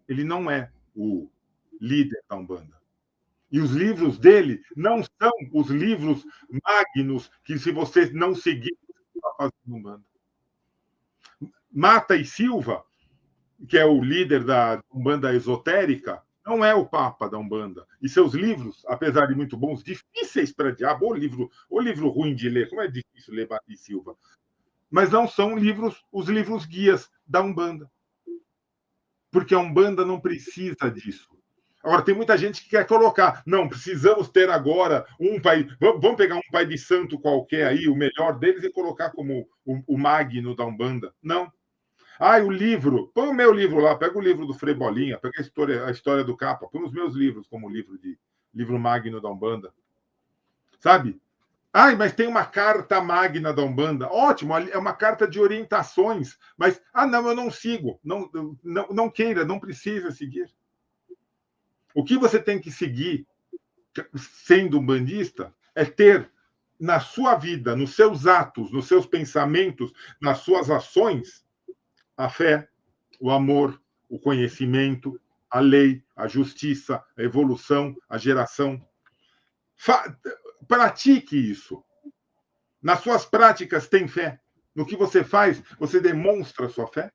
ele não é o líder da Umbanda. E os livros dele não são os livros magnos que, se você não seguir, está fazendo Umbanda. Mata e Silva, que é o líder da Umbanda esotérica, não é o Papa da Umbanda. E seus livros, apesar de muito bons, difíceis para diabo, ou livro ruim de ler, como é difícil ler Mata e Silva, mas não são os livros guias da Umbanda. Porque a Umbanda não precisa disso. Agora, tem muita gente que quer colocar, não, precisamos ter agora um pai, vamos pegar um pai de santo qualquer aí, o melhor deles, e colocar como o magno da Umbanda. Não. Ah, o livro, põe o meu livro lá, pega o livro do Frei Bolinha, pega a história do Capa, põe os meus livros como livro magno da Umbanda. Sabe? Ah, mas tem uma carta magna da Umbanda. Ótimo, é uma carta de orientações, mas, não, eu não sigo. Não queira, não precisa seguir. O que você tem que seguir, sendo umbandista, é ter na sua vida, nos seus atos, nos seus pensamentos, nas suas ações, a fé, o amor, o conhecimento, a lei, a justiça, a evolução, a geração. Pratique isso. Nas suas práticas, tem fé. No que você faz, você demonstra a sua fé?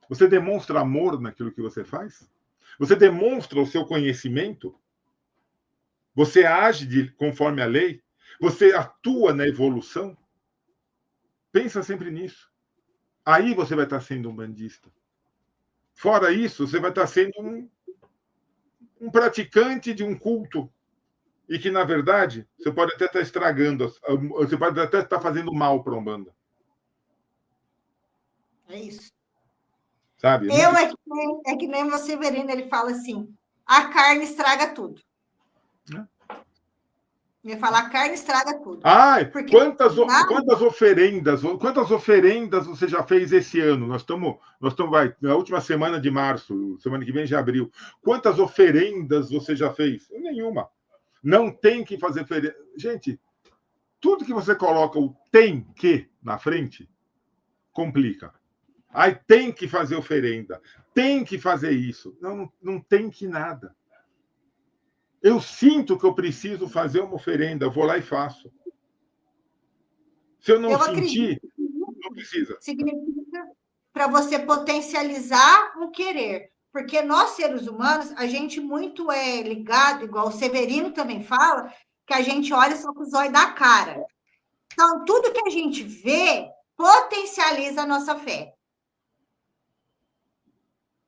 Você demonstra amor naquilo que você faz? Você demonstra o seu conhecimento? Você age conforme a lei? Você atua na evolução? Pensa sempre nisso. Aí você vai estar sendo um bandista. Fora isso, você vai estar sendo um praticante de um culto. E que, na verdade, você pode até estar estragando, você pode até estar fazendo mal para a Umbanda. É isso. Sabe? É que nem o Severino, ele fala assim, a carne estraga tudo. Ele fala, a carne estraga tudo. Ai, quantas oferendas você já fez esse ano? Nós estamos na última semana de março, semana que vem já abril. Quantas oferendas você já fez? Nenhuma. Não tem que fazer oferenda. Gente, tudo que você coloca o tem que na frente, complica. Aí tem que fazer oferenda, tem que fazer isso. Não tem que nada. Eu sinto que eu preciso fazer uma oferenda, eu vou lá e faço. Se eu não sentir, não precisa. Significa para você potencializar um querer. Porque nós, seres humanos, a gente muito é ligado, igual o Severino também fala, que a gente olha só com os olhos da cara. Então, tudo que a gente vê potencializa a nossa fé.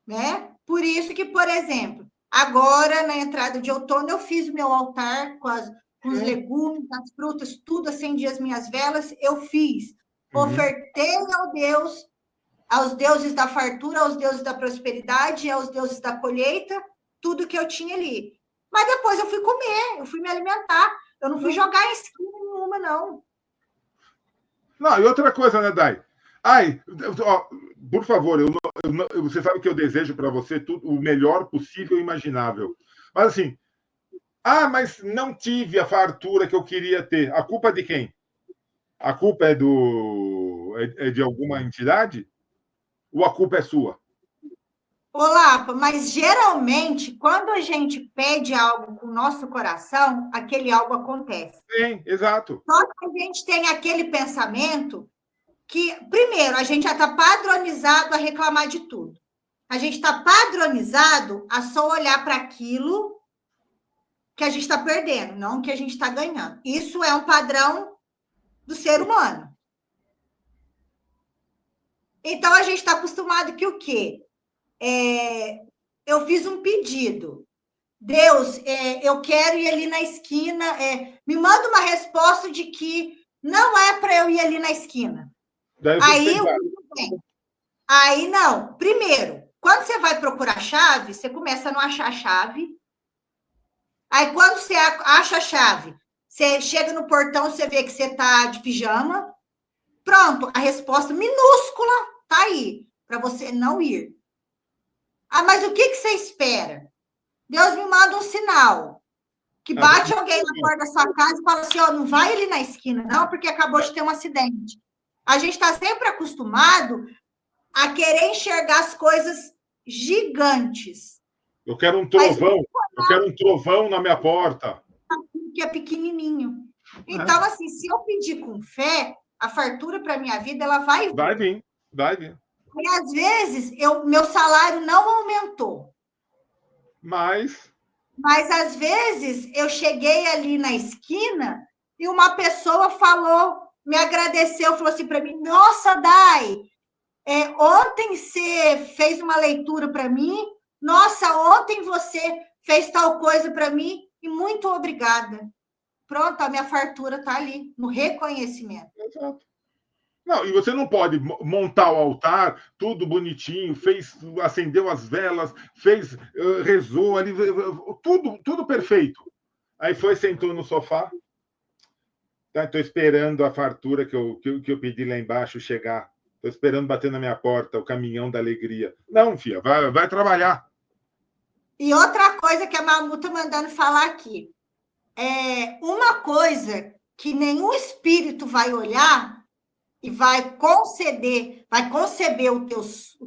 Né? Por isso que, por exemplo, agora, na entrada de outono, eu fiz o meu altar com os legumes, as frutas, tudo, acendi as minhas velas, eu fiz. Ofertei aos deuses da fartura, aos deuses da prosperidade, aos deuses da colheita, tudo que eu tinha ali. Mas depois eu fui comer, eu fui me alimentar. Eu não fui jogar em esquina nenhuma, não. Não, e outra coisa, né, Dai? Ai, por favor, você sabe que eu desejo para você tudo o melhor possível e imaginável. Mas assim, mas não tive a fartura que eu queria ter. A culpa é de quem? A culpa é de alguma entidade? Ou a culpa é sua? Olá, mas geralmente, quando a gente pede algo com o nosso coração, aquele algo acontece. Sim, exato. Só que a gente tem aquele pensamento que, primeiro, a gente já está padronizado a reclamar de tudo. A gente está padronizado a só olhar para aquilo que a gente está perdendo, não que a gente está ganhando. Isso é um padrão do ser humano. Então, a gente está acostumado que o quê? Eu fiz um pedido. Deus, eu quero ir ali na esquina. Me manda uma resposta de que não é para eu ir ali na esquina. Aí não. Primeiro, quando você vai procurar chave, você começa a não achar a chave. Aí, quando você acha a chave, você chega no portão, você vê que você está de pijama. Pronto, a resposta minúscula está aí, para você não ir. Mas o que você espera? Deus me manda um sinal. Que bate alguém na porta da sua casa e fala assim, não vai ali na esquina, não, porque acabou de ter um acidente. A gente está sempre acostumado a querer enxergar as coisas gigantes. Eu quero um trovão. Eu quero um trovão na minha porta. Que é pequenininho. Então, assim, se eu pedir com fé, a fartura para a minha vida, ela vai vir. Vai vir. E, às vezes, meu salário não aumentou. Mas, às vezes, eu cheguei ali na esquina e uma pessoa me agradeceu, falou assim para mim, nossa, Dai, ontem você fez uma leitura para mim, nossa, ontem você fez tal coisa para mim e muito obrigada. Pronto, a minha fartura está ali, no reconhecimento. Exato. Não, e você não pode montar o altar, tudo bonitinho, acendeu as velas, rezou ali, tudo perfeito. Aí sentou no sofá. Estou esperando a fartura que eu pedi lá embaixo chegar. Estou esperando bater na minha porta, o caminhão da alegria. Não, filha, vai trabalhar. E outra coisa que a Mamu está mandando falar aqui. Uma coisa que nenhum espírito vai olhar e vai conceber o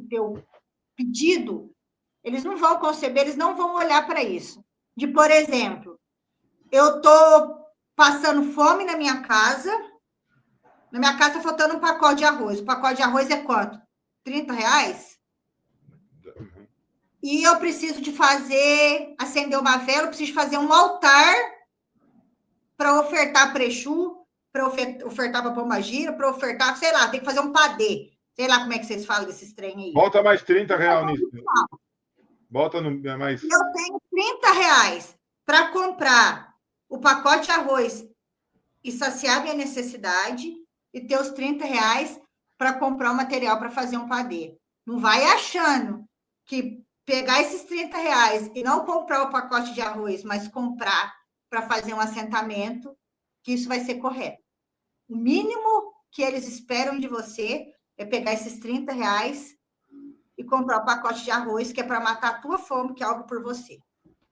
teu pedido, eles não vão conceber, eles não vão olhar para isso. Por exemplo, eu estou passando fome na minha casa está faltando um pacote de arroz. O pacote de arroz é quanto? R$30? E eu preciso de acender uma vela, eu preciso fazer um altar para ofertar para Exu, para ofertar para Pombagira, para ofertar, sei lá, tem que fazer um padê. Sei lá como é que vocês falam desses trem aí. Bota mais R$30 nisso. Bota mais. Eu tenho R$30 para comprar o pacote de arroz e saciar minha necessidade e ter os R$30 para comprar o material para fazer um padê. Não vai achando que pegar esses R$30 e não comprar o pacote de arroz, mas comprar para fazer um assentamento, que isso vai ser correto. O mínimo que eles esperam de você é pegar esses R$30 e comprar o pacote de arroz, que é para matar a tua fome, que é algo por você.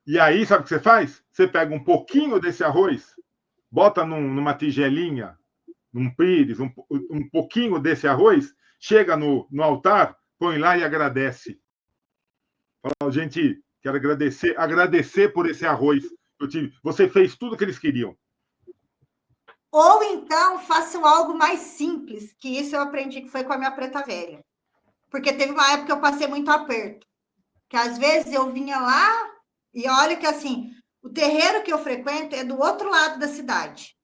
E aí, sabe o que você faz? Você pega um pouquinho desse arroz, bota numa tigelinha, num pires, um pouquinho desse arroz, chega no altar, põe lá e agradece. Fala, gente, quero agradecer por esse arroz que eu tive. Você fez tudo o que eles queriam. Ou então, façam algo mais simples, que isso eu aprendi que foi com a minha preta velha. Porque teve uma época que eu passei muito aperto. Que às vezes eu vinha lá, e olha que assim, o terreiro que eu frequento é do outro lado da cidade.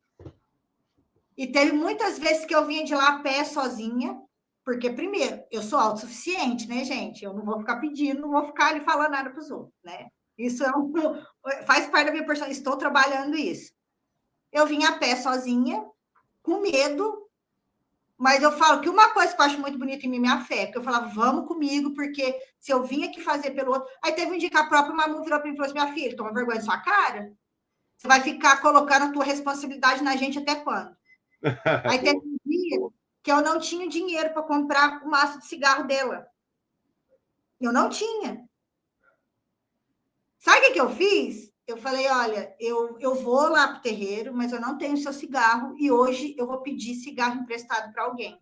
E teve muitas vezes que eu vinha de lá a pé sozinha, porque, primeiro, eu sou autossuficiente, né, gente? Eu não vou ficar pedindo, não vou ficar ali falando nada para os outros, né? Isso faz parte da minha personalidade, estou trabalhando isso. Eu vinha a pé sozinha, com medo, mas eu falo que uma coisa que eu acho muito bonita em mim é minha fé, porque eu falava, vamos comigo, porque se eu vim aqui fazer pelo outro... Aí teve um dia que a própria Mamu virou para mim e falou assim, minha filha, toma vergonha da sua cara, você vai ficar colocando a tua responsabilidade na gente até quando? Aí teve um dia que eu não tinha dinheiro para comprar o maço de cigarro dela. Eu não tinha. Sabe o que eu fiz? Eu falei, olha, eu vou lá para o terreiro, mas eu não tenho seu cigarro e hoje eu vou pedir cigarro emprestado para alguém.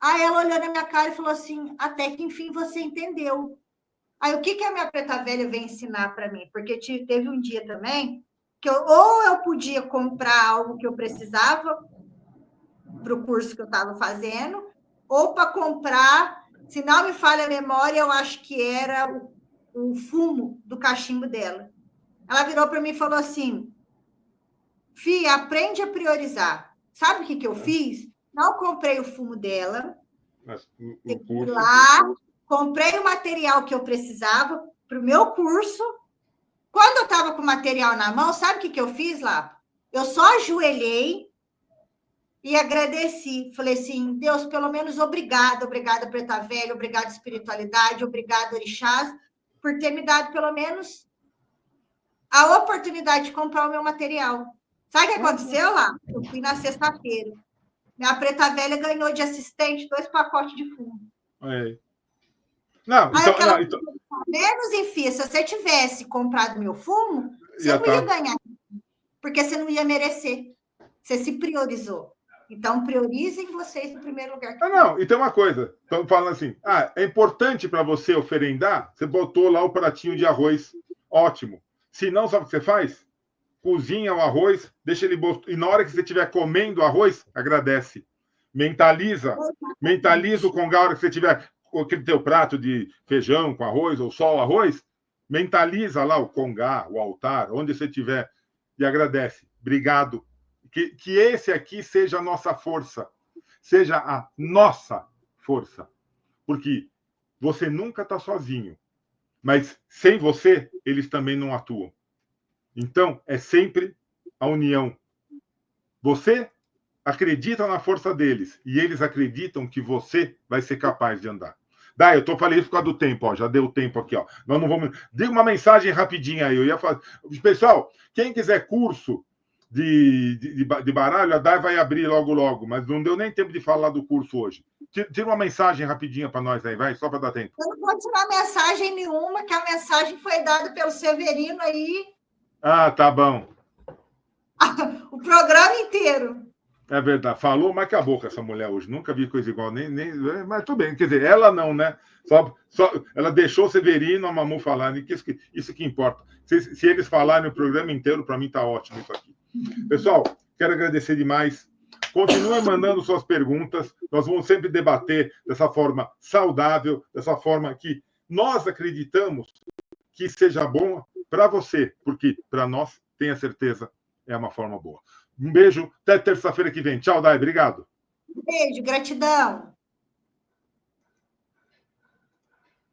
Aí ela olhou na minha cara e falou assim, até que enfim você entendeu. Aí o que a minha preta velha veio ensinar para mim? Porque teve um dia também que ou eu podia comprar algo que eu precisava para o curso que eu estava fazendo, ou para comprar, se não me falha a memória, eu acho que era o fumo do cachimbo dela. Ela virou para mim e falou assim, Fia, aprende a priorizar. Sabe o que eu fiz? Não comprei o fumo dela, fui lá, comprei o material que eu precisava para o meu curso. Quando eu estava com o material na mão, sabe o que eu fiz lá? Eu só ajoelhei e agradeci. Falei assim, Deus, pelo menos obrigada Preta Velha, obrigada espiritualidade, obrigada orixás, por ter me dado pelo menos a oportunidade de comprar o meu material. Sabe o que aconteceu lá? Eu fui na sexta-feira. Minha Preta Velha ganhou de assistente 2 pacotes de fumo. Não, então... Menos, enfim, se você tivesse comprado meu fumo, você não ia ganhar, porque você não ia merecer. Você se priorizou. Então, priorizem vocês no primeiro lugar. Não, e tem uma coisa. Estamos falando assim, é importante para você oferendar, você botou lá o pratinho de arroz, ótimo. Se não, sabe o que você faz? Cozinha o arroz, deixa ele... E na hora que você estiver comendo o arroz, agradece. Mentaliza o congá, a hora que você tiver aquele teu prato de feijão com arroz, ou só o arroz, mentaliza lá o congá, o altar, onde você estiver, e agradece. Obrigado. Que esse aqui seja a nossa força, seja a nossa força. Porque você nunca está sozinho, mas sem você, eles também não atuam. Então, é sempre a união. Você acredita na força deles e eles acreditam que você vai ser capaz de andar. Daí, eu falei isso por causa do tempo, ó, já deu tempo aqui, ó. Nós não vamos... Diga uma mensagem rapidinha aí. Eu ia fazer... Pessoal, quem quiser curso de baralho, a Dai vai abrir logo, mas não deu nem tempo de falar do curso hoje. Tira uma mensagem rapidinha para nós aí, vai, só para dar tempo. Eu não vou tirar mensagem nenhuma, que a mensagem foi dada pelo Severino aí. Tá bom. O programa inteiro. É verdade. Falou, mas acabou com essa mulher hoje. Nunca vi coisa igual, mas tudo bem. Quer dizer, ela não, né? Só ela deixou o Severino, a Mamu falar. Isso que importa. Se eles falarem o programa inteiro, para mim tá ótimo isso aqui. Pessoal, quero agradecer demais. Continuem mandando suas perguntas. Nós vamos sempre debater dessa forma saudável, dessa forma que nós acreditamos que seja bom para você, porque para nós, tenha certeza, é uma forma boa. Um beijo, até terça-feira que vem. Tchau, Dai, obrigado. Beijo, gratidão.